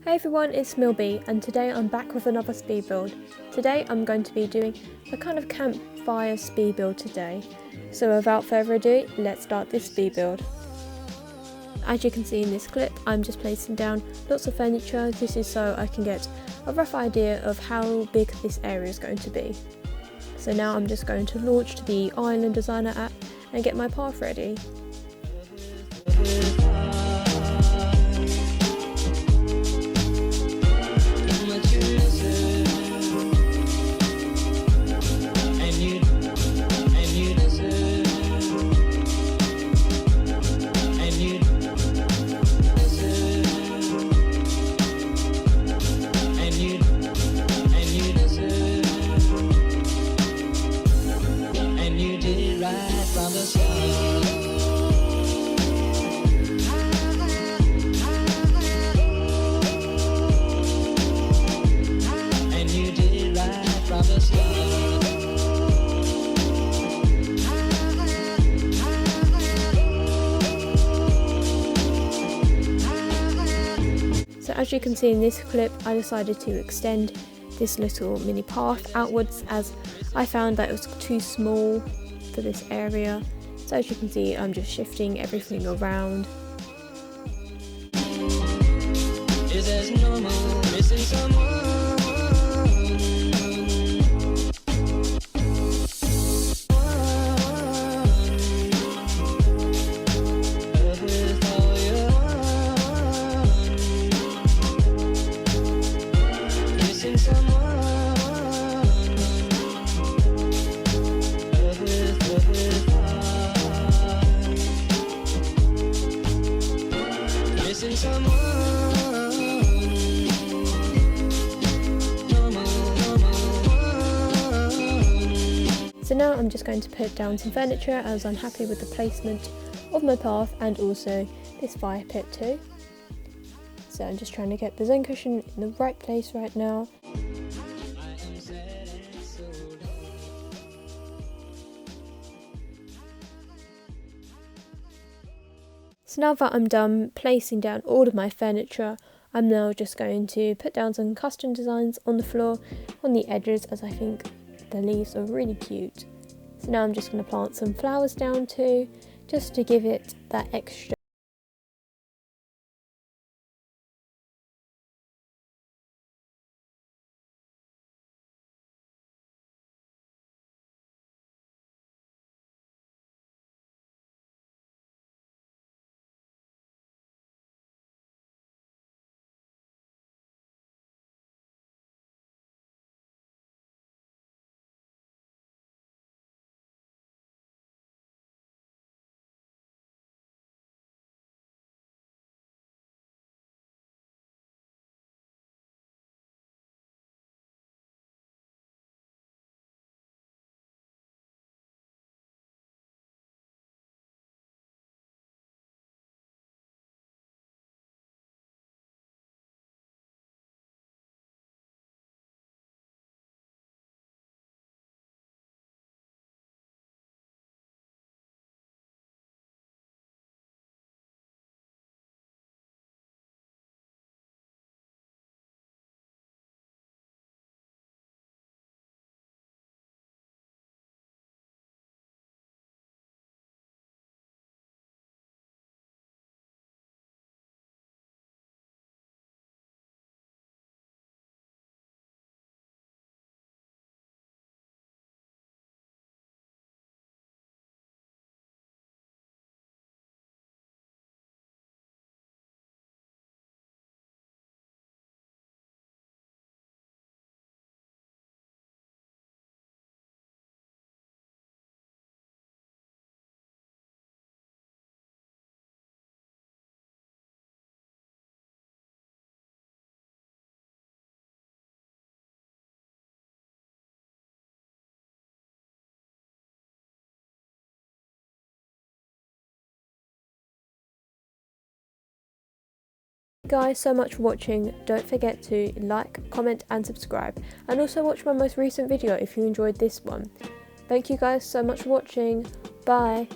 Hey everyone, it's Milby and today I'm back with another speed build. Today I'm going to be doing a kind of campfire speed build today. So without further ado, let's start this speed build. As you can see in this clip, I'm just placing down lots of furniture. This is so I can get a rough idea of how big this area is going to be. So now I'm just going to launch the Island Designer app and get my path ready. So as you can see in this clip, I decided to extend this little mini path outwards as I found that it was too small for this area. So as you can see, I'm just shifting everything around. Is as normal, missing someone. So now I'm just going to put down some furniture as I'm happy with the placement of my path and also this fire pit too. So I'm just trying to get the Zen cushion in the right place right now. So now that I'm done placing down all of my furniture, I'm now just going to put down some custom designs on the floor, on the edges, as I think the leaves are really cute. So now I'm just going to plant some flowers down too, just to give it that extra. Guys, so much for watching. Don't forget to like, comment and subscribe, and also watch my most recent video if you enjoyed this one. Thank you guys so much for watching. Bye.